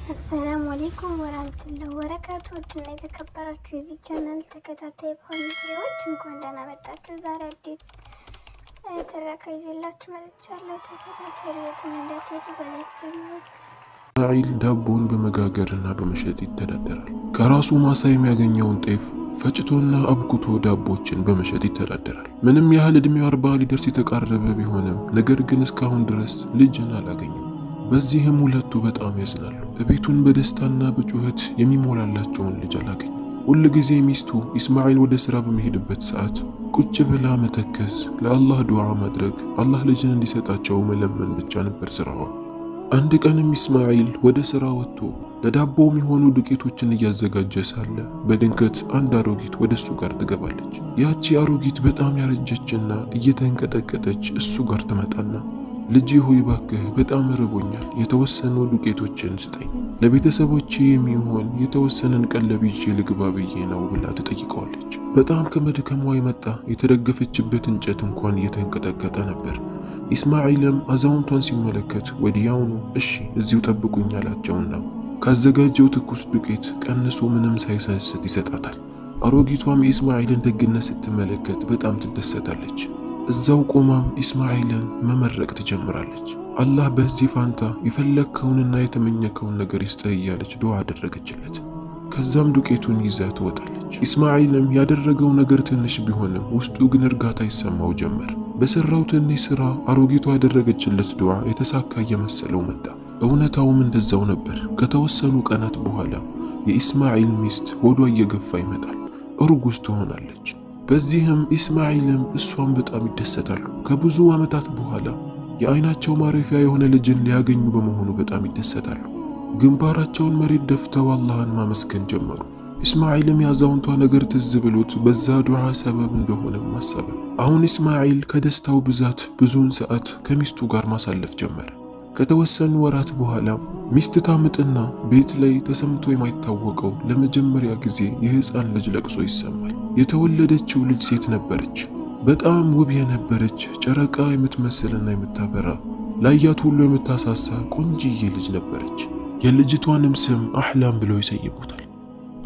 አሰላሙ አለይኩም ወራህመቱላሂ ወበረካቱ። ውድና የተከበራችሁ የዚህ ቻናል ተከታታይ ፋሚሊዎች እንኳን ደህና መጣችሁ። ዛሬ አዲስ ትረካ ይዤላችሁ መጥቻለሁ። ተከታተሉ፣ የትም እንዳትሄዱ በላችሁት። እስማዒል ዳቦን በመጋገርና በመሸጥ ይተዳደራል። ከራሱ ማሳ የሚያገኘውን ጤፍ ፈጭቶና አብኩቶ ዳቦችን በመሸጥ ይተዳደራል። ምንም ያህል እድሜው 40 ሊደርስ የተቃረበ ቢሆንም ነገር ግን እስካሁን ድረስ ልጅን አላገኘም። በዚህም ሁለቱ በጣም ያዝናሉ። ቤቱን በደስታና በጩኸት የሚሞላላቸውን ልጅ አላገኙ። ሁል ጊዜ ሚስቱ ኢስማዒል ወደ ሥራ በመሄድበት ሰዓት ቁጭ ብላ መተከዝ፣ ለአላህ ዱዓ ማድረግ፣ አላህ ልጅን እንዲሰጣቸው መለመን ብቻ ነበር ስራዋ። አንድ ቀንም ኢስማዒል ወደ ሥራ ወጥቶ ለዳቦ የሚሆኑ ዱቄቶችን እያዘጋጀ ሳለ በድንገት አንድ አሮጊት ወደ እሱ ጋር ትገባለች። ያቺ አሮጊት በጣም ያረጀችና እየተንቀጠቀጠች እሱ ጋር ትመጣና ልጄ ሆይ ባክህ በጣም ርቦኛል፣ የተወሰኑ ዱቄቶችን ስጠኝ፣ ለቤተሰቦቼ የሚሆን የተወሰነን ቀለብ ይዤ ልግባ ብዬ ነው ብላ ትጠይቀዋለች። በጣም ከመድከሟ የመጣ የተደገፈችበት እንጨት እንኳን እየተንቀጠቀጠ ነበር። ኢስማዒልም አዛውንቷን ሲመለከት ወዲያውኑ እሺ እዚሁ ጠብቁኝ አላቸውና ካዘጋጀው ትኩስ ዱቄት ቀንሶ ምንም ሳይሰስት ይሰጣታል። አሮጊቷም የኢስማዒልን ደግነት ስትመለከት በጣም ትደሰታለች። እዛው ቆማም ኢስማዒልን መመረቅ ትጀምራለች። አላህ በዚህ ፋንታ የፈለግከውንና የተመኘከውን ነገር ይስጥህ እያለች ዱዓ አደረገችለት። ከዛም ዱቄቱን ይዛ ትወጣለች። ኢስማዒልም ያደረገው ነገር ትንሽ ቢሆንም ውስጡ ግን እርጋታ ይሰማው ጀመር። በሰራው ትንሽ ሥራ አሮጊቷ ያደረገችለት ዱዓ የተሳካ እየመሰለው መጣ። እውነታውም እንደዛው ነበር። ከተወሰኑ ቀናት በኋላ የኢስማዒል ሚስት ሆዷ እየገፋ ይመጣል፣ እርጉዝ ትሆናለች። በዚህም ኢስማዒልም እሷም በጣም ይደሰታሉ። ከብዙ ዓመታት በኋላ የአይናቸው ማረፊያ የሆነ ልጅን ሊያገኙ በመሆኑ በጣም ይደሰታሉ። ግንባራቸውን መሬት ደፍተው አላህን ማመስገን ጀመሩ። ኢስማዒልም ያዛውንቷ ነገር ትዝ ብሎት በዛ ዱዓ ሰበብ እንደሆነ ማሰበ። አሁን ኢስማዒል ከደስታው ብዛት ብዙውን ሰዓት ከሚስቱ ጋር ማሳለፍ ጀመረ። ከተወሰኑ ወራት በኋላ ሚስት ታምጥና ቤት ላይ ተሰምቶ የማይታወቀው ለመጀመሪያ ጊዜ የሕፃን ልጅ ለቅሶ ይሰማል። የተወለደችው ልጅ ሴት ነበረች። በጣም ውብ የነበረች ጨረቃ የምትመስልና የምታበራ ላያት ሁሉ የምታሳሳ ቆንጂዬ ልጅ ነበረች። የልጅቷንም ስም አሕላም ብለው ይሰይሙታል።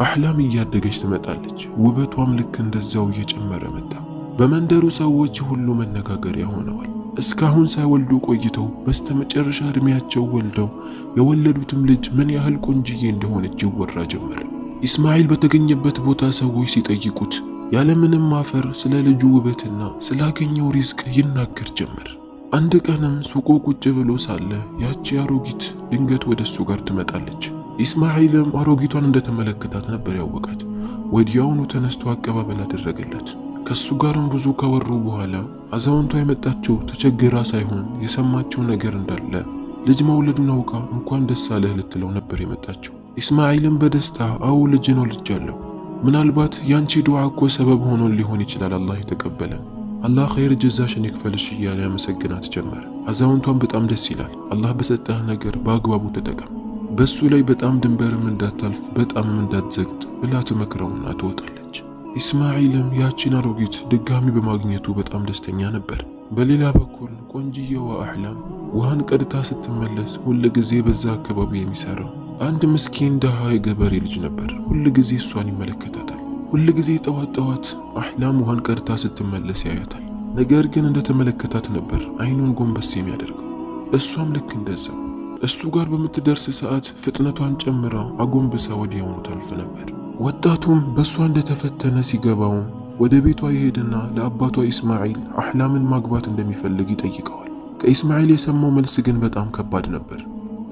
አሕላም እያደገች ትመጣለች። ውበቷም ልክ እንደዛው እየጨመረ መጣ። በመንደሩ ሰዎች ሁሉ መነጋገሪያ ሆነዋል። እስካሁን ሳይወልዱ ቆይተው በስተመጨረሻ እድሜያቸው ወልደው የወለዱትም ልጅ ምን ያህል ቆንጂዬ እንደሆነች ይወራ ጀመረ። ኢስማዒል በተገኘበት ቦታ ሰዎች ሲጠይቁት ያለምንም ማፈር ስለ ልጁ ውበትና ስላገኘው ሪዝቅ ይናገር ጀመር። አንድ ቀንም ሱቁ ቁጭ ብሎ ሳለ ያቺ አሮጊት ድንገት ወደ እሱ ጋር ትመጣለች። ኢስማዒልም አሮጊቷን እንደተመለከታት ነበር ያወቃት። ወዲያውኑ ተነስቶ አቀባበል አደረገላት። ከሱ ጋርም ብዙ ካወሩ በኋላ አዛውንቷ የመጣችው ተቸግራ ሳይሆን የሰማችው ነገር እንዳለ ልጅ መውለዱን አውቃ እንኳን ደስ አለህ ልትለው ነበር የመጣችው። ኢስማዒልም በደስታ አዎ ልጅን ወልጃለሁ፣ ምናልባት ያንቺ ዱዓ እኮ ሰበብ ሆኖ ሊሆን ይችላል አላህ የተቀበለን፣ አላህ ኸይር ጀዛሽን ይክፈልሽ እያለ ያመሰግናት ጀመረ። አዛውንቷን በጣም ደስ ይላል፣ አላህ በሰጠህ ነገር በአግባቡ ተጠቀም፣ በሱ ላይ በጣም ድንበርም እንዳታልፍ በጣምም እንዳትዘግጥ ብላ ትመክረውና ትወጣለች። ኢስማዒልም ያቺን አሮጊት ድጋሚ በማግኘቱ በጣም ደስተኛ ነበር። በሌላ በኩል ቆንጂየዋ አሕላም ውሃን ቀድታ ስትመለስ ሁል ጊዜ በዛ አካባቢ የሚሰራው አንድ ምስኪን ደሃ የገበሬ ልጅ ነበር። ሁል ጊዜ እሷን ይመለከታታል። ሁል ጊዜ ጠዋት ጠዋት አሕላም ውሃን ቀድታ ስትመለስ ያያታል። ነገር ግን እንደተመለከታት ነበር አይኑን ጎንበስ የሚያደርገው። እሷም ልክ እንደዛው እሱ ጋር በምትደርስ ሰዓት ፍጥነቷን ጨምራ አጎንብሳ ወዲያውኑ ታልፍ ነበር። ወጣቱም በእሷ እንደተፈተነ ሲገባውም ወደ ቤቷ ይሄድና ለአባቷ ኢስማዒል አሕላምን ማግባት እንደሚፈልግ ይጠይቀዋል። ከኢስማዒል የሰማው መልስ ግን በጣም ከባድ ነበር።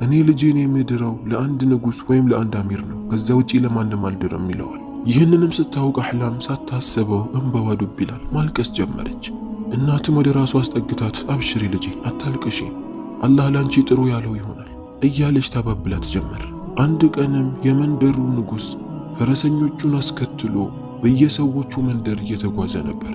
እኔ ልጄን የምድረው ለአንድ ንጉሥ ወይም ለአንድ አሚር ነው፣ ከዛ ውጪ ለማንም አልድረም ይለዋል። ይህንንም ስታውቅ አሕላም ሳታስበው እንባዋ ዱብ ይላል። ማልቀስ ጀመረች። እናትም ወደ ራሷ አስጠግታት አብሽሪ ልጄ አታልቅሺ፣ አላህ ላንቺ ጥሩ ያለው ይሆናል እያለች ታባብላት ጀመር። አንድ ቀንም የመንደሩ ንጉሥ ፈረሰኞቹን አስከትሎ በየሰዎቹ መንደር እየተጓዘ ነበር።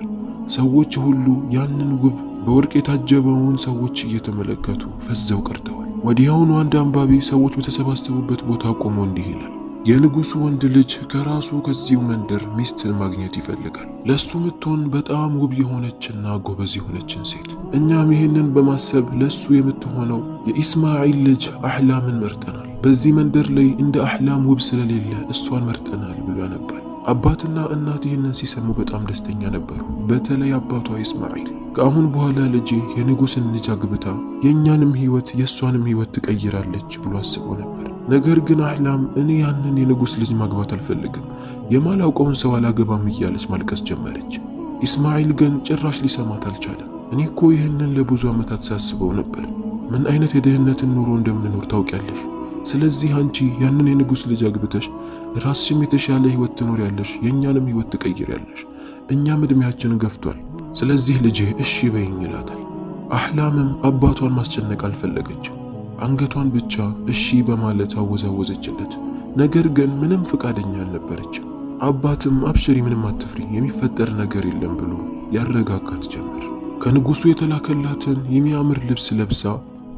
ሰዎች ሁሉ ያንን ውብ በወርቅ የታጀበውን ሰዎች እየተመለከቱ ፈዘው ቀርተዋል። ወዲያውኑ አንድ አንባቢ ሰዎች በተሰባሰቡበት ቦታ ቆሞ እንዲህ ይላል፣ የንጉሡ ወንድ ልጅ ከራሱ ከዚሁ መንደር ሚስትን ማግኘት ይፈልጋል፣ ለሱ ምትሆን በጣም ውብ የሆነችና ጎበዝ የሆነችን ሴት። እኛም ይህንን በማሰብ ለሱ የምትሆነው የኢስማዒል ልጅ አሕላምን መርጠናል። በዚህ መንደር ላይ እንደ አህላም ውብ ስለሌለ እሷን መርጠናል ብሎ ያነባል። አባትና እናት ይህንን ሲሰሙ በጣም ደስተኛ ነበሩ። በተለይ አባቷ ኢስማኤል ከአሁን በኋላ ልጄ የንጉሥን ልጅ አግብታ የእኛንም ሕይወት የእሷንም ሕይወት ትቀይራለች ብሎ አስቦ ነበር። ነገር ግን አህላም እኔ ያንን የንጉሥ ልጅ ማግባት አልፈልግም፣ የማላውቀውን ሰው አላገባም እያለች ማልቀስ ጀመረች። ኢስማኤል ግን ጭራሽ ሊሰማት አልቻለም። እኔ እኮ ይህንን ለብዙ ዓመታት ሳስበው ነበር። ምን አይነት የድህነትን ኑሮ እንደምንኖር ታውቂያለሽ። ስለዚህ አንቺ ያንን የንጉሥ ልጅ አግብተሽ ራስሽም የተሻለ ሕይወት ትኖሪያለሽ፣ የእኛንም ሕይወት ትቀይሪያለሽ። እኛም ዕድሜያችን ገፍቷል። ስለዚህ ልጄ እሺ በይኝ ይላታል። አህላምም አባቷን ማስጨነቅ አልፈለገችም። አንገቷን ብቻ እሺ በማለት አወዛወዘችለት። ነገር ግን ምንም ፈቃደኛ አልነበረችም። አባትም አብሽሪ፣ ምንም አትፍሪ፣ የሚፈጠር ነገር የለም ብሎ ያረጋጋት ጀመር። ከንጉሡ የተላከላትን የሚያምር ልብስ ለብሳ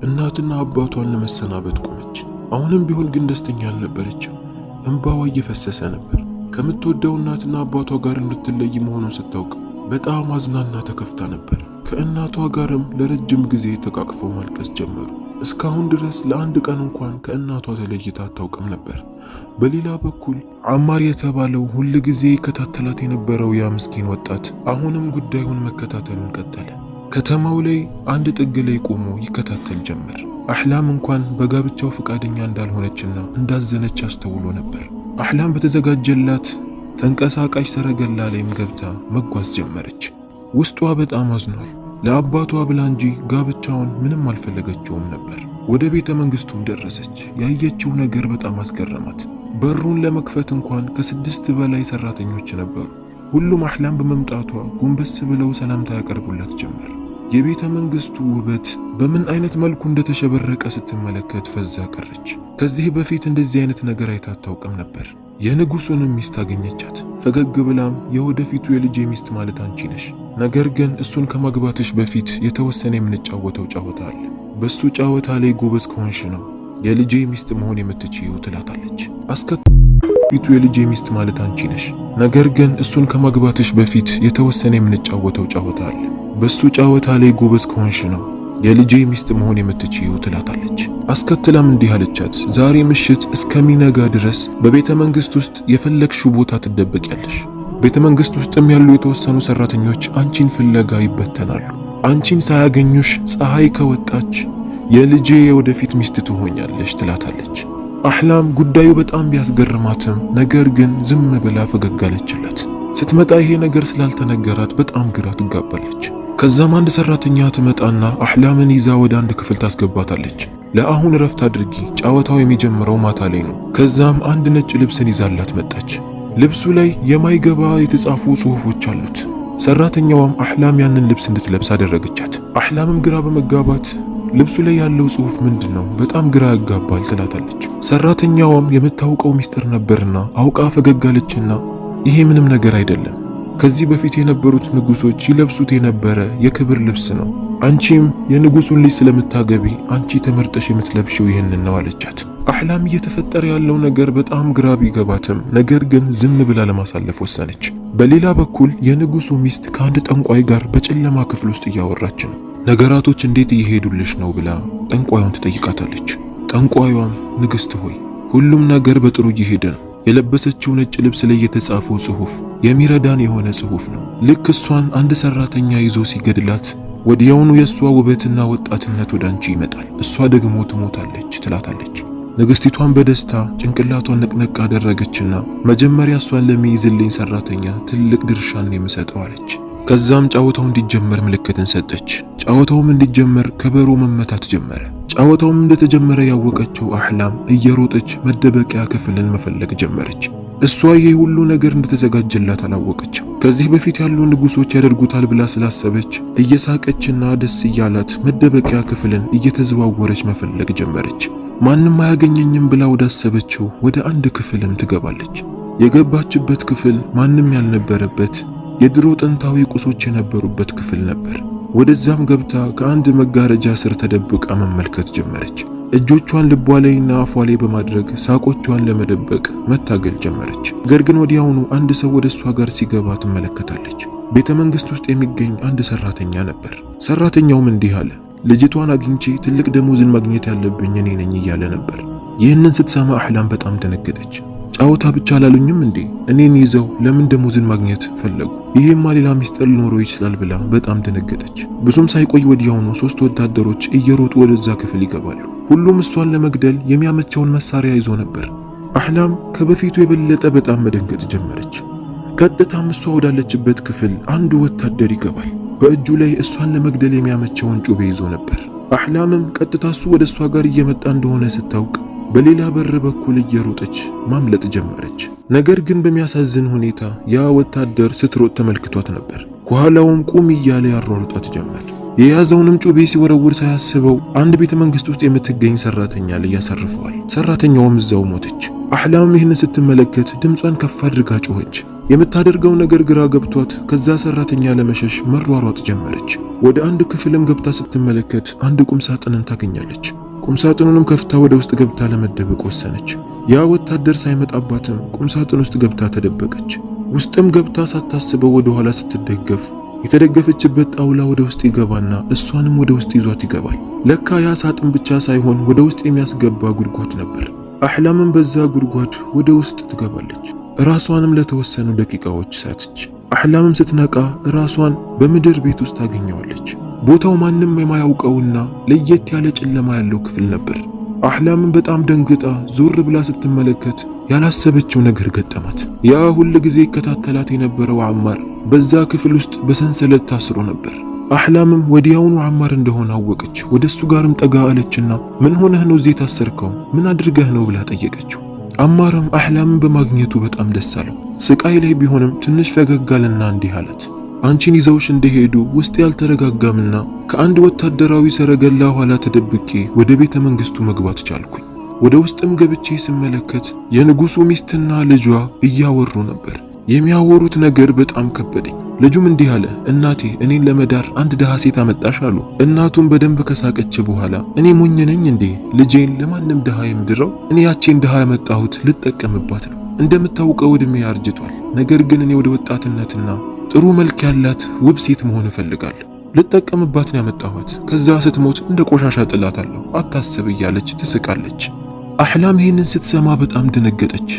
እናትና አባቷን ለመሰናበት ቆመች። አሁንም ቢሆን ግን ደስተኛ አልነበረችም። እንባዋ እየፈሰሰ ነበር። ከምትወደው እናትና አባቷ ጋር እንድትለይ መሆኑን ስታውቅ በጣም አዝናና ተከፍታ ነበር። ከእናቷ ጋርም ለረጅም ጊዜ ተቃቅፈው ማልቀስ ጀመሩ። እስካሁን ድረስ ለአንድ ቀን እንኳን ከእናቷ ተለይታ አታውቅም ነበር። በሌላ በኩል አማር የተባለው ሁል ጊዜ ይከታተላት የነበረው ያ ምስኪን ወጣት አሁንም ጉዳዩን መከታተሉን ቀጠለ። ከተማው ላይ አንድ ጥግ ላይ ቆሞ ይከታተል ጀመር። አህላም እንኳን በጋብቻው ፈቃደኛ እንዳልሆነችና እንዳዘነች አስተውሎ ነበር። አህላም በተዘጋጀላት ተንቀሳቃሽ ሰረገላ ላይም ገብታ መጓዝ ጀመረች። ውስጧ በጣም አዝኗል። ለአባቷ ብላ እንጂ ጋብቻውን ምንም አልፈለገችውም ነበር። ወደ ቤተ መንግስቱም ደረሰች። ያየችው ነገር በጣም አስገረማት። በሩን ለመክፈት እንኳን ከ6 በላይ ሰራተኞች ነበሩ። ሁሉም አህላም በመምጣቷ ጎንበስ ብለው ሰላምታ ያቀርቡላት ጀመር። የቤተ መንግስቱ ውበት በምን አይነት መልኩ እንደተሸበረቀ ስትመለከት ፈዛ ቀረች። ከዚህ በፊት እንደዚህ አይነት ነገር አይታ አታውቅም ነበር። የንጉሱንም ሚስት አገኘቻት። ፈገግ ብላም የወደፊቱ የልጄ ሚስት ማለት አንቺ ነሽ፣ ነገር ግን እሱን ከማግባትሽ በፊት የተወሰነ የምንጫወተው ጨዋታ አለ። በሱ ጨዋታ ላይ ጎበዝ ከሆንሽ ነው የልጄ ሚስት መሆን የምትችይው ትላታለች። አስከፊቱ የልጄ ሚስት ማለት አንቺ ነሽ፣ ነገር ግን እሱን ከማግባትሽ በፊት የተወሰነ የምንጫወተው ጨዋታ አለ። በሱ ጨዋታ ላይ ጎበዝ ከሆንሽ ነው የልጄ ሚስት መሆን የምትችይው ትላታለች። አስከትላም እንዲህ አለቻት፣ ዛሬ ምሽት እስከሚነጋ ድረስ በቤተ መንግስት ውስጥ የፈለግሽው ቦታ ትደበቂያለሽ። ቤተ መንግስት ውስጥም ያሉ የተወሰኑ ሰራተኞች አንቺን ፍለጋ ይበተናሉ። አንቺን ሳያገኙሽ ፀሐይ ከወጣች የልጄ የወደፊት ሚስት ትሆኛለሽ ትላታለች። አህላም ጉዳዩ በጣም ቢያስገርማትም ነገር ግን ዝም ብላ ፈገግ አለችላት። ስትመጣ ይሄ ነገር ስላልተነገራት በጣም ግራ ትጋባለች። ከዛም አንድ ሰራተኛ ትመጣና አህላምን ይዛ ወደ አንድ ክፍል ታስገባታለች። ለአሁን ረፍት አድርጊ፣ ጨዋታው የሚጀምረው ማታ ላይ ነው። ከዛም አንድ ነጭ ልብስን ይዛላት መጣች። ልብሱ ላይ የማይገባ የተጻፉ ጽሑፎች አሉት። ሰራተኛዋም አህላም ያንን ልብስ እንድትለብስ አደረገቻት። አህላምም ግራ በመጋባት ልብሱ ላይ ያለው ጽሑፍ ምንድን ነው? በጣም ግራ ያጋባል ትላታለች። ሰራተኛዋም የምታውቀው ሚስጥር ነበርና አውቃ ፈገግ አለችና ይሄ ምንም ነገር አይደለም፣ ከዚህ በፊት የነበሩት ንጉሶች ይለብሱት የነበረ የክብር ልብስ ነው። አንቺም የንጉሱን ልጅ ስለምታገቢ አንቺ ተመርጠሽ የምትለብሽው ይህንን ነው አለቻት። አህላም እየተፈጠረ ያለው ነገር በጣም ግራ ቢገባትም ነገር ግን ዝም ብላ ለማሳለፍ ወሰነች። በሌላ በኩል የንጉሱ ሚስት ከአንድ ጠንቋይ ጋር በጨለማ ክፍል ውስጥ እያወራች ነው። ነገራቶች እንዴት እየሄዱልሽ ነው ብላ ጠንቋዩን ትጠይቃታለች። ጠንቋዩም ንግስት ሆይ ሁሉም ነገር በጥሩ እየሄደ ነው። የለበሰችው ነጭ ልብስ ላይ የተጻፈው ጽሑፍ የሚረዳን የሆነ ጽሑፍ ነው። ልክ እሷን አንድ ሰራተኛ ይዞ ሲገድላት ወዲያውኑ የእሷ ውበትና ወጣትነት ወደ አንቺ ይመጣል፣ እሷ ደግሞ ትሞታለች ትላታለች። ንግስቲቷን በደስታ ጭንቅላቷን ነቅነቅ አደረገችና መጀመሪያ እሷን ለሚይዝልኝ ሰራተኛ ትልቅ ድርሻን የምሰጠው አለች። ከዛም ጨዋታው እንዲጀመር ምልክትን ሰጠች። ጨዋታውም እንዲጀመር ከበሮ መመታት ጀመረ። ጨዋታውም እንደተጀመረ ያወቀችው አህላም እየሮጠች መደበቂያ ክፍልን መፈለግ ጀመረች። እሷ ይሄ ሁሉ ነገር እንደተዘጋጀላት አላወቀችም። ከዚህ በፊት ያሉ ንጉሶች ያደርጉታል ብላ ስላሰበች እየሳቀችና ደስ እያላት መደበቂያ ክፍልን እየተዘዋወረች መፈለግ ጀመረች። ማንም አያገኘኝም ብላ ወዳሰበችው ወደ አንድ ክፍልም ትገባለች። የገባችበት ክፍል ማንም ያልነበረበት የድሮ ጥንታዊ ቁሶች የነበሩበት ክፍል ነበር። ወደዛም ገብታ ከአንድ መጋረጃ ስር ተደብቃ መመልከት ጀመረች። እጆቿን ልቧ ላይና አፏ ላይ በማድረግ ሳቆቿን ለመደበቅ መታገል ጀመረች። ነገር ግን ወዲያውኑ አንድ ሰው ወደ እሷ ጋር ሲገባ ትመለከታለች። ቤተ መንግስት ውስጥ የሚገኝ አንድ ሰራተኛ ነበር። ሰራተኛውም እንዲህ አለ፣ ልጅቷን አግኝቼ ትልቅ ደሞዝን ማግኘት ያለብኝ እኔ ነኝ እያለ ነበር። ይህንን ስትሰማ አህላም በጣም ደነገጠች። ጫወታ ብቻ አላሉኝም እንዴ? እኔን ይዘው ለምን ደሞዝን ማግኘት ፈለጉ? ይሄማ ሌላ ሚስጥር ሊኖረው ይችላል ብላ በጣም ደነገጠች። ብዙም ሳይቆይ ወዲያውኑ 3 ወታደሮች እየሮጡ ወደዛ ክፍል ይገባሉ። ሁሉም እሷን ለመግደል የሚያመቸውን መሳሪያ ይዞ ነበር። አህላም ከበፊቱ የበለጠ በጣም መደንገጥ ጀመረች። ቀጥታም እሷ ወዳለችበት ክፍል አንዱ ወታደር ይገባል። በእጁ ላይ እሷን ለመግደል የሚያመቸውን ጩቤ ይዞ ነበር። አህላምም ቀጥታ እሱ ወደ እሷ ጋር እየመጣ እንደሆነ ስታውቅ በሌላ በር በኩል እየሮጠች ማምለጥ ጀመረች። ነገር ግን በሚያሳዝን ሁኔታ ያ ወታደር ስትሮጥ ተመልክቷት ነበር። ከኋላውም ቁም እያለ ያሯሩጣት ጀመር። የያዘውንም ጩቤ ሲወረውር ሳያስበው አንድ ቤተ መንግስት ውስጥ የምትገኝ ሰራተኛ ላይ ያሳርፈዋል። ሰራተኛውም እዛው ሞተች። አህላም ይህንን ስትመለከት ድምጿን ከፍ አድርጋ ጮኸች። የምታደርገው ነገር ግራ ገብቷት ከዛ ሰራተኛ ለመሸሽ መሯሯጥ ጀመረች። ወደ አንድ ክፍልም ገብታ ስትመለከት አንድ ቁም ሳጥንን ታገኛለች። ቁም ሳጥኑንም ከፍታ ወደ ውስጥ ገብታ ለመደበቅ ወሰነች። ያ ወታደር ሳይመጣባትም ቁም ሳጥን ውስጥ ገብታ ተደበቀች። ውስጥም ገብታ ሳታስበው ወደ ኋላ ስትደገፍ የተደገፈችበት ጣውላ ወደ ውስጥ ይገባና እሷንም ወደ ውስጥ ይዟት ይገባል። ለካ ያ ሳጥን ብቻ ሳይሆን ወደ ውስጥ የሚያስገባ ጉድጓድ ነበር። አህላምም በዛ ጉድጓድ ወደ ውስጥ ትገባለች። ራሷንም ለተወሰኑ ደቂቃዎች ሳተች። አህላምም ስትነቃ ራሷን በምድር ቤት ውስጥ ታገኘዋለች። ቦታው ማንም የማያውቀውና ለየት ያለ ጨለማ ያለው ክፍል ነበር። አህላምም በጣም ደንግጣ ዞር ብላ ስትመለከት ያላሰበችው ነገር ገጠማት። ያ ሁል ጊዜ ይከታተላት የነበረው አማር በዛ ክፍል ውስጥ በሰንሰለት ታስሮ ነበር። አህላምም ወዲያውኑ አማር እንደሆነ አወቀች። ወደሱ ጋርም ጠጋ አለችና ምን ሆነህ ነው እዚህ ታሰርከው? ምን አድርገህ ነው ብላ ጠየቀችው። አማርም አህላምን በማግኘቱ በጣም ደስ አለው። ስቃይ ላይ ቢሆንም ትንሽ ፈገግ አለና እንዲህ አላት፣ አንቺን ይዘውሽ እንደሄዱ ውስጥ ያልተረጋጋምና ከአንድ ወታደራዊ ሰረገላ ኋላ ተደብቄ ወደ ቤተ መንግስቱ መግባት ቻልኩኝ። ወደ ውስጥም ገብቼ ስመለከት የንጉሱ ሚስትና ልጇ እያወሩ ነበር። የሚያወሩት ነገር በጣም ከበደኝ። ልጁም እንዲህ አለ፣ እናቴ እኔን ለመዳር አንድ ድሃ ሴት አመጣሽ አሉ። እናቱም በደንብ ከሳቀች በኋላ እኔ ሞኝ ነኝ እንዴ ልጄን ለማንም ድሃ የምድረው? እኔ ያቺን ድሃ ያመጣሁት ልጠቀምባት ነው። እንደምታውቀው እድሜ አርጅቷል። ነገር ግን እኔ ወደ ወጣትነትና ጥሩ መልክ ያላት ውብ ሴት መሆን እፈልጋለሁ። ልጠቀምባት ነው ያመጣኋት። ከዛ ስትሞት እንደ ቆሻሻ ጥላታለሁ፣ አታስብ እያለች ትስቃለች። አህላም ይህንን ስትሰማ በጣም ደነገጠች።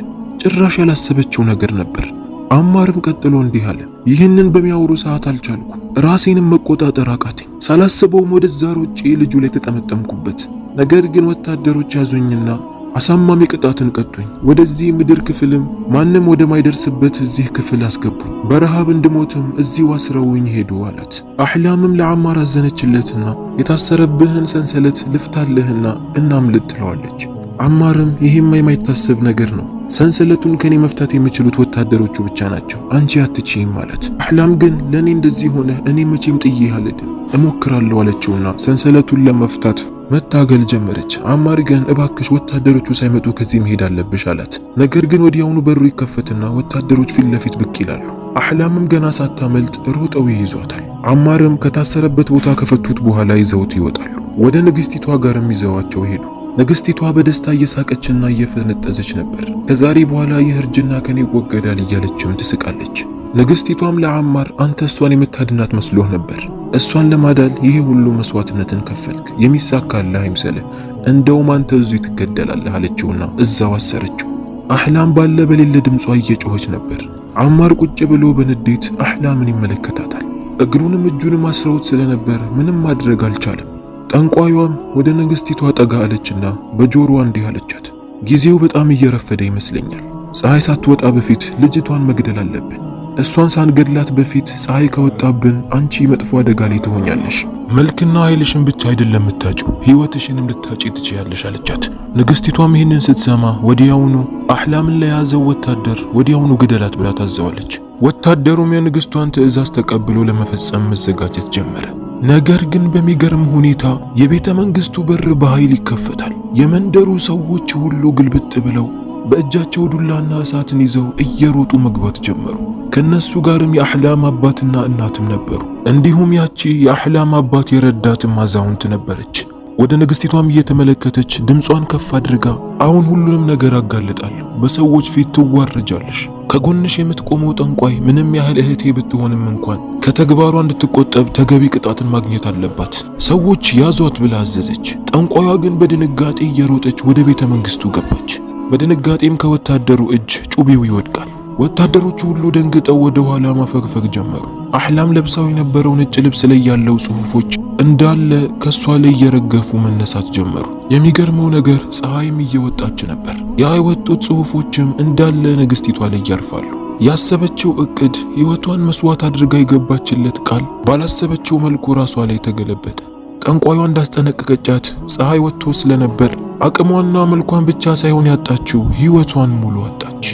ጭራሽ ያላሰበችው ነገር ነበር። አማርም ቀጥሎ እንዲህ አለ፣ ይህንን በሚያወሩ ሰዓት አልቻልኩ፣ ራሴንም መቆጣጠር አቃተኝ። ሳላስበውም ወደዛ ሮጬ ልጁ ላይ ተጠመጠምኩበት። ነገር ግን ወታደሮች ያዙኝና አሳማሚ ቅጣትን ቀጡኝ። ወደዚህ ምድር ክፍልም ማንም ወደማይደርስበት እዚህ ክፍል አስገቡኝ። በረሃብ እንድሞትም እዚህ አስረውኝ ሄዱ አላት። አህላምም ለአማር አዘነችለትና የታሰረብህን ሰንሰለት ልፍታለህና እናምልጥ ትለዋለች። አማርም ይህማ የማይታሰብ ነገር ነው፣ ሰንሰለቱን ከኔ መፍታት የሚችሉት ወታደሮቹ ብቻ ናቸው፣ አንቺ አትችይም ማለት። አህላም ግን ለኔ እንደዚህ ሆነ እኔ መቼም ጥዬ አልሄድም እሞክራለሁ አለችውና ሰንሰለቱን ለመፍታት መታገል ጀመረች። አማር ግን እባክሽ ወታደሮቹ ሳይመጡ ከዚህ መሄድ አለብሽ አላት። ነገር ግን ወዲያውኑ በሩ ይከፈትና ወታደሮች ፊት ለፊት ብቅ ይላሉ። አህላምም ገና ሳታመልጥ ሮጠው ይይዟታል። አማርም ከታሰረበት ቦታ ከፈቱት በኋላ ይዘውት ይወጣሉ። ወደ ንግስቲቷ ጋርም ይዘዋቸው ሄዱ። ንግስቲቷ በደስታ እየሳቀችና እየፈነጠዘች ነበር። ከዛሬ በኋላ ይህ እርጅና ከኔ ይወገዳል እያለችም ትስቃለች። ንግስቲቷም ለአማር አንተ እሷን የምታድናት መስሎህ ነበር፣ እሷን ለማዳል ይሄ ሁሉ መስዋዕትነትን ከፈልክ፣ የሚሳካልህ አይምሰልህ፣ እንደውም አንተ እዚሁ ትገደላለህ አለችውና እዛው አሰረችው። አህላም ባለ በሌለ ድምጿ እየጮኸች ነበር። አማር ቁጭ ብሎ በንዴት አህላምን ይመለከታታል። እግሩንም እጁንም አስረውት ስለነበር ምንም ማድረግ አልቻለም። ጠንቋዩም ወደ ንግስቲቷ ጠጋ አለችና በጆሮዋ እንዲህ አለቻት፣ ጊዜው በጣም እየረፈደ ይመስለኛል። ፀሐይ ሳትወጣ በፊት ልጅቷን መግደል አለብን። እሷን ሳንገድላት በፊት ፀሐይ ከወጣብን አንቺ መጥፎ አደጋ ላይ ትሆኛለሽ። መልክና ኃይልሽን ብቻ አይደለም የምታጪው፣ ህይወትሽንም ልታጪ ትችያለሽ አለቻት። ንግስቲቷም ይህንን ስትሰማ ወዲያውኑ አህላምን ለያዘው ወታደር ወዲያውኑ ግደላት ብላ ታዘዋለች። ወታደሩም የንግስቷን ትዕዛዝ ተቀብሎ ለመፈጸም መዘጋጀት ጀመረ። ነገር ግን በሚገርም ሁኔታ የቤተ መንግስቱ በር በኃይል ይከፈታል። የመንደሩ ሰዎች ሁሉ ግልብጥ ብለው በእጃቸው ዱላና እሳትን ይዘው እየሮጡ መግባት ጀመሩ። ከነሱ ጋርም የአህላም አባትና እናትም ነበሩ። እንዲሁም ያቺ የአህላም አባት የረዳትም አዛውንት ነበረች። ወደ ንግስቲቷም እየተመለከተች ድምጿን ከፍ አድርጋ አሁን ሁሉንም ነገር አጋልጣለሁ፣ በሰዎች ፊት ትዋረጃለሽ፣ ከጎንሽ የምትቆመው ጠንቋይ ምንም ያህል እህቴ ብትሆንም እንኳን ከተግባሯ እንድትቆጠብ ተገቢ ቅጣትን ማግኘት አለባት። ሰዎች ያዟት ብላ አዘዘች። ጠንቋይዋ ግን በድንጋጤ እየሮጠች ወደ ቤተ መንግስቱ ገባች። በድንጋጤም ከወታደሩ እጅ ጩቤው ይወድቃል። ወታደሮቹ ሁሉ ደንግጠው ወደ ኋላ ማፈግፈግ ጀመሩ። አህላም ለብሳው የነበረው ነጭ ልብስ ላይ ያለው ጽሑፎች እንዳለ ከሷ ላይ እየረገፉ መነሳት ጀመሩ። የሚገርመው ነገር ፀሐይም እየወጣች ነበር። ያ የወጡት ጽሑፎችም እንዳለ ንግስቲቷ ላይ ያርፋሉ። ያሰበችው እቅድ፣ ህይወቷን መስዋዕት አድርጋ የገባችለት ቃል ባላሰበችው መልኩ ራሷ ላይ ተገለበጠ። ጠንቋዩዋ እንዳስጠነቀቀቻት ፀሐይ ወጥቶ ስለነበር አቅሟና መልኳን ብቻ ሳይሆን ያጣችው ህይወቷን ሙሉ አጣች።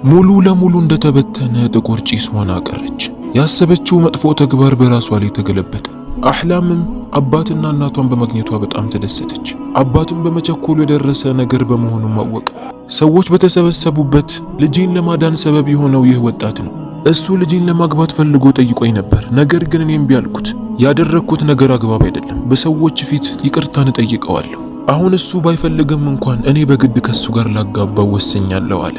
ሙሉ ለሙሉ እንደተበተነ ጥቁር ጭስ ሆና ቀረች። ያሰበችው መጥፎ ተግባር በራሷ ላይ ተገለበጠ። አህላምም አባትና እናቷን በማግኘቷ በጣም ተደሰተች። አባትም በመቸኮሉ የደረሰ ነገር በመሆኑ ማወቀ። ሰዎች በተሰበሰቡበት ልጄን ለማዳን ሰበብ የሆነው ይህ ወጣት ነው። እሱ ልጄን ለማግባት ፈልጎ ጠይቆኝ ነበር። ነገር ግን እኔም ቢያልኩት ያደረኩት ነገር አግባብ አይደለም። በሰዎች ፊት ይቅርታን እጠይቀዋለሁ። አሁን እሱ ባይፈልግም እንኳን እኔ በግድ ከሱ ጋር ላጋባው ወሰኛለሁ አለ።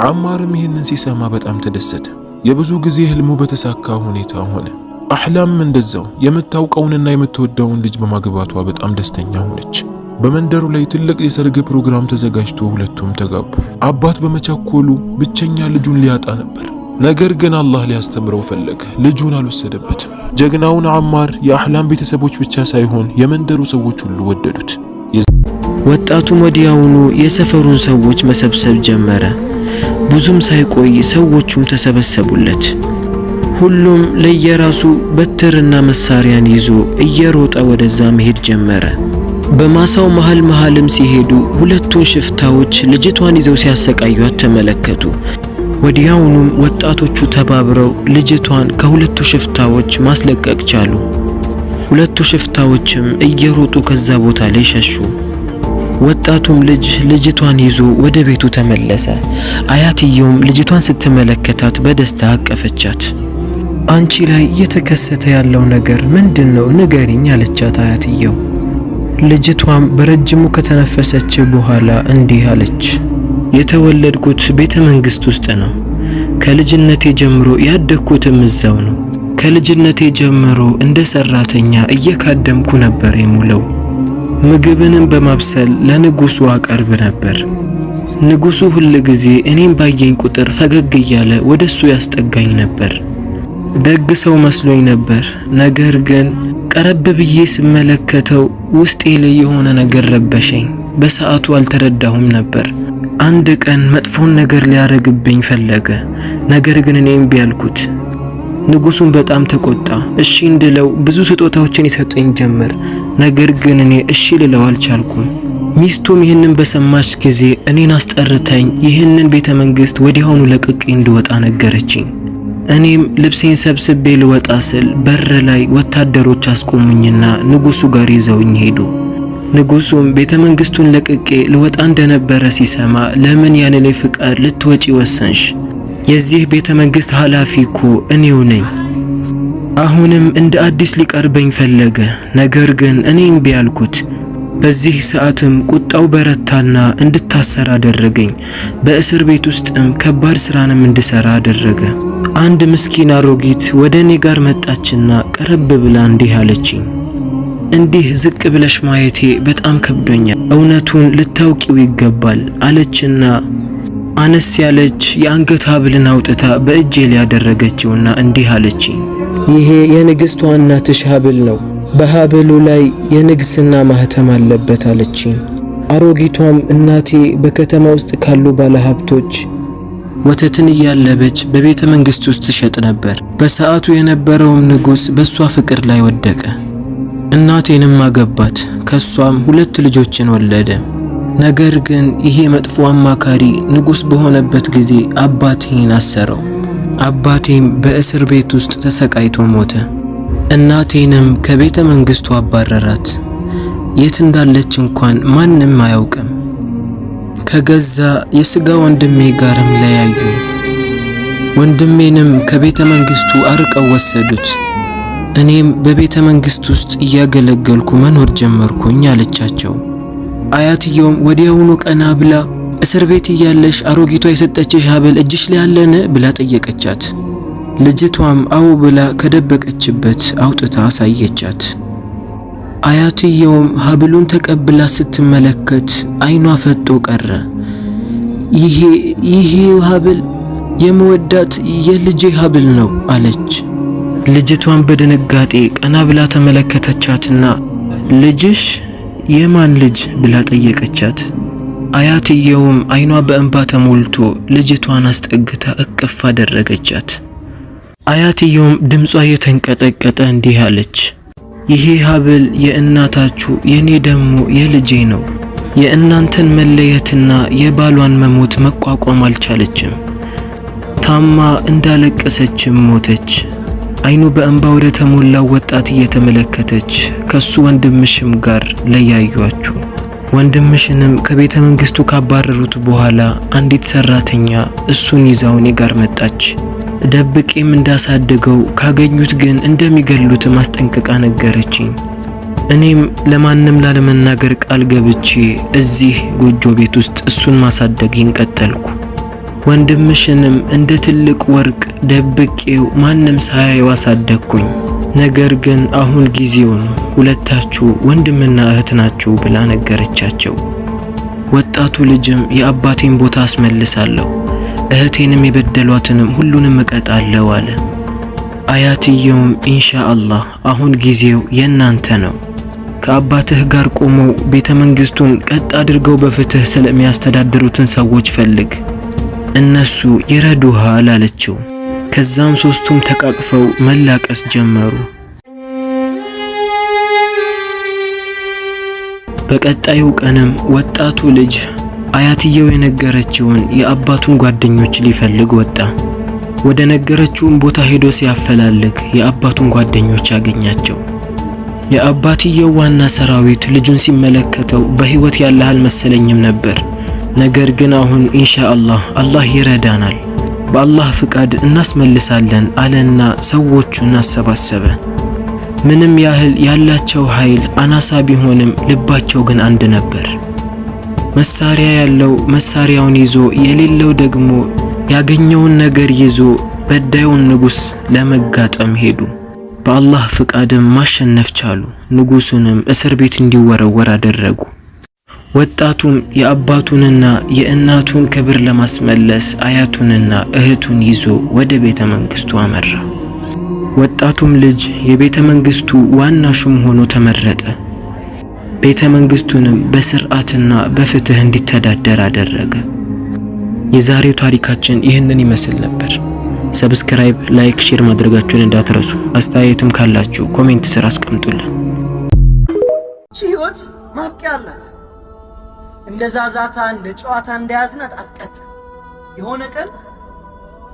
አማርም ይህንን ሲሰማ በጣም ተደሰተ። የብዙ ጊዜ ህልሙ በተሳካ ሁኔታ ሆነ። አህላም እንደዛው የምታውቀውንና የምትወደውን ልጅ በማግባቷ በጣም ደስተኛ ሆነች። በመንደሩ ላይ ትልቅ የሰርግ ፕሮግራም ተዘጋጅቶ ሁለቱም ተጋቡ። አባት በመቸኮሉ ብቸኛ ልጁን ሊያጣ ነበር። ነገር ግን አላህ ሊያስተምረው ፈለገ። ልጁን አልወሰደበትም። ጀግናውን አማር የአህላም ቤተሰቦች ብቻ ሳይሆን የመንደሩ ሰዎች ሁሉ ወደዱት። ወጣቱም ወዲያውኑ የሰፈሩን ሰዎች መሰብሰብ ጀመረ። ብዙም ሳይቆይ ሰዎቹም ተሰበሰቡለት። ሁሉም ለየራሱ በትርና መሳሪያን ይዞ እየሮጠ ወደዛ መሄድ ጀመረ። በማሳው መሃልም ሲሄዱ ሁለቱን ሽፍታዎች ልጅቷን ይዘው ሲያሰቃዩት ተመለከቱ። ወዲያውኑም ወጣቶቹ ተባብረው ልጅቷን ከሁለቱ ሽፍታዎች ማስለቀቅ ቻሉ። ሁለቱ ሽፍታዎችም እየሮጡ ከዛ ቦታ ላይ ሸሹ። ወጣቱም ልጅ ልጅቷን ይዞ ወደ ቤቱ ተመለሰ። አያትየውም ልጅቷን ስትመለከታት በደስታ አቀፈቻት። አንቺ ላይ እየተከሰተ ያለው ነገር ምንድነው? ንገሪኝ አለቻት አያትየው። ልጅቷም በረጅሙ ከተነፈሰች በኋላ እንዲህ አለች። የተወለድኩት ቤተ መንግስት ውስጥ ነው። ከልጅነቴ ጀምሮ ያደግኩትም እዛው ነው። ከልጅነቴ ጀምሮ እንደ ሰራተኛ እየካደምኩ ነበር የሙለው። ምግብንም በማብሰል ለንጉሱ አቀርብ ነበር። ንጉሱ ሁሉ ጊዜ እኔም ባየኝ ቁጥር ፈገግ እያለ ወደሱ ያስጠጋኝ ነበር። ደግ ሰው መስሎኝ ነበር። ነገር ግን ቀረብ ብዬ ስመለከተው ውስጤ ላይ የሆነ ነገር ረበሸኝ። በሰዓቱ አልተረዳሁም ነበር። አንድ ቀን መጥፎን ነገር ሊያረግብኝ ፈለገ። ነገር ግን እኔም ቢያልኩት ንጉሱን በጣም ተቆጣ። እሺ እንድለው ብዙ ስጦታዎችን ይሰጠኝ ጀመር። ነገር ግን እኔ እሺ ልለው አልቻልኩም። ሚስቱም ይህንን በሰማች ጊዜ እኔን አስጠርተኝ ይህንን ቤተ መንግስት ወዲያውኑ ለቅቄ እንድወጣ ነገረችኝ። እኔም ልብሴን ሰብስቤ ልወጣ ስል በር ላይ ወታደሮች አስቆሙኝና ንጉሱ ጋር ይዘውኝ ሄዱ። ንጉሱም ቤተ መንግስቱን ለቅቄ ልወጣ እንደነበረ ሲሰማ ለምን ያለኔ ፍቃድ ልትወጪ ወሰንሽ? የዚህ ቤተ መንግስት ኃላፊ እኮ እኔው ነኝ። አሁንም እንደ አዲስ ሊቀርበኝ ፈለገ። ነገር ግን እኔ እምቢ አልኩት። በዚህ ሰዓትም ቁጣው በረታና እንድታሰር አደረገኝ። በእስር ቤት ውስጥም ከባድ ስራንም እንድሰራ አደረገ። አንድ ምስኪን አሮጊት ወደ እኔ ጋር መጣችና ቀረብ ብላ እንዲህ አለችኝ። እንዲህ ዝቅ ብለሽ ማየቴ በጣም ከብዶኛል። እውነቱን ልታውቂው ይገባል አለችና አነስ ያለች የአንገት ሐብልን አውጥታ በእጄ ላይ ያደረገችውና እንዲህ አለችኝ። ይሄ የንግስቷ እናትሽ ሐብል ነው። በሐብሉ ላይ የንግስና ማህተም አለበት አለችኝ። አሮጊቷም እናቴ በከተማ ውስጥ ካሉ ባለሀብቶች ወተትን እያለበች በቤተ መንግስት ውስጥ ትሸጥ ነበር። በሰዓቱ የነበረውም ንጉስ በሷ ፍቅር ላይ ወደቀ። እናቴንም አገባት። ከሷም 2 ልጆችን ወለደ። ነገር ግን ይሄ መጥፎ አማካሪ ንጉስ በሆነበት ጊዜ አባቴን አሰረው። አባቴም በእስር ቤት ውስጥ ተሰቃይቶ ሞተ። እናቴንም ከቤተ መንግስቱ አባረራት። የት እንዳለች እንኳን ማንም አያውቅም። ከገዛ የሥጋ ወንድሜ ጋርም ለያዩ። ወንድሜንም ከቤተ መንግስቱ አርቀው ወሰዱት። እኔም በቤተ መንግስት ውስጥ እያገለገልኩ መኖር ጀመርኩኝ አለቻቸው። አያትየውም ወዲያውኑ ቀና ብላ እስር ቤት እያለሽ አሮጊቷ የሰጠችሽ ሀብል እጅሽ ላይ ያለን ብላ ጠየቀቻት። ልጅቷም አው ብላ ከደበቀችበት አውጥታ አሳየቻት። አያትየውም ሀብሉን ተቀብላ ስትመለከት አይኗ ፈጦ ቀረ። ይሄ ሀብል የምወዳት የልጄ ሀብል ነው አለች። ልጅቷን በድንጋጤ ቀና ብላ ተመለከተቻትና ልጅሽ የማን ልጅ ብላ ጠየቀቻት። አያትየውም አይኗ በእንባ ተሞልቶ ልጅቷን አስጠግታ እቅፍ አደረገቻት። አያትየውም ድምጿ የተንቀጠቀጠ እንዲህ አለች፣ ይሄ ሀብል የእናታችሁ የኔ ደግሞ የልጄ ነው። የእናንተን መለየትና የባሏን መሞት መቋቋም አልቻለችም። ታማ እንዳለቀሰችም ሞተች። አይኑ በእንባ ወደ ተሞላው ወጣት እየተመለከተች ከሱ ወንድምሽም ጋር ለያዩአችሁ። ወንድምሽንም ከቤተ መንግስቱ ካባረሩት በኋላ አንዲት ሰራተኛ እሱን ይዛው እኔ ጋር መጣች። ደብቄም እንዳሳደገው ካገኙት ግን እንደሚገሉት ማስጠንቀቃ ነገረችኝ። እኔም ለማንም ላለመናገር ቃል ገብቼ እዚህ ጎጆ ቤት ውስጥ እሱን ማሳደግን ቀጠልኩ። ወንድምሽንም እንደ ትልቅ ወርቅ ደብቄው ማንም ሳያየው አሳደግኩኝ። ነገር ግን አሁን ጊዜው ነው፣ ሁለታችሁ ወንድምና እህት ናችሁ ብላ ነገረቻቸው። ወጣቱ ልጅም የአባቴን ቦታ አስመልሳለሁ፣ እህቴንም የበደሏትንም ሁሉንም እቀጣለሁ አለ። አያትየውም ኢንሻአላህ አሁን ጊዜው የእናንተ ነው፣ ከአባትህ ጋር ቆመው ቤተ መንግስቱን ቀጥ አድርገው በፍትህ ስለሚያስተዳድሩትን ሰዎች ፈልግ፣ እነሱ ይረዱሃል አለችው። ከዛም ሶስቱም ተቃቅፈው መላቀስ ጀመሩ። በቀጣዩ ቀንም ወጣቱ ልጅ አያትየው የነገረችውን የአባቱን ጓደኞች ሊፈልግ ወጣ። ወደ ነገረችውም ቦታ ሄዶ ሲያፈላልግ የአባቱን ጓደኞች አገኛቸው። የአባትየው ዋና ሰራዊት ልጁን ሲመለከተው በህይወት ያለ አልመሰለኝም ነበር። ነገር ግን አሁን ኢንሻአላህ አላህ ይረዳናል፣ በአላህ ፍቃድ እናስመልሳለን አለና ሰዎቹን አሰባሰበ። ምንም ያህል ያላቸው ኃይል አናሳ ቢሆንም ልባቸው ግን አንድ ነበር። መሳሪያ ያለው መሳሪያውን ይዞ የሌለው ደግሞ ያገኘውን ነገር ይዞ በዳዩን ንጉስ ለመጋጠም ሄዱ። በአላህ ፍቃድም ማሸነፍ ቻሉ። ንጉሱንም እስር ቤት እንዲወረወር አደረጉ። ወጣቱም የአባቱንና የእናቱን ክብር ለማስመለስ አያቱንና እህቱን ይዞ ወደ ቤተ መንግስቱ አመራ። ወጣቱም ልጅ የቤተ መንግስቱ ዋና ሹም ሆኖ ተመረጠ። ቤተ መንግስቱንም በስርዓትና በፍትህ እንዲተዳደር አደረገ። የዛሬው ታሪካችን ይህንን ይመስል ነበር። ሰብስክራይብ፣ ላይክ፣ ሼር ማድረጋችሁን እንዳትረሱ። አስተያየትም ካላችሁ ኮሜንት ስር አስቀምጡልን። ህይወት ማብቂያ አላት። እንደ ዛዛታ እንደ ጨዋታ እንደያዝናት አትቀጥል። የሆነ ቀን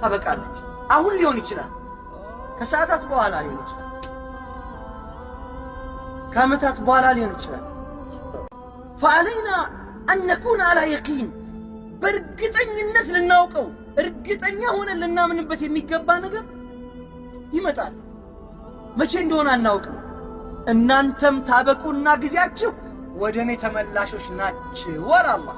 ታበቃለች። አሁን ሊሆን ይችላል፣ ከሰዓታት በኋላ ሊሆን ይችላል፣ ከዓመታት በኋላ ሊሆን ይችላል። ፈአለይና አን ነኩነ አላ የቂን፣ በእርግጠኝነት ልናውቀው እርግጠኛ ሆነን ልናምንበት የሚገባ ነገር ይመጣል። መቼ እንደሆነ አናውቅም። እናንተም ታበቁና ጊዜያችሁ ወደ እኔ ተመላሾች ናችሁ። ወራላህ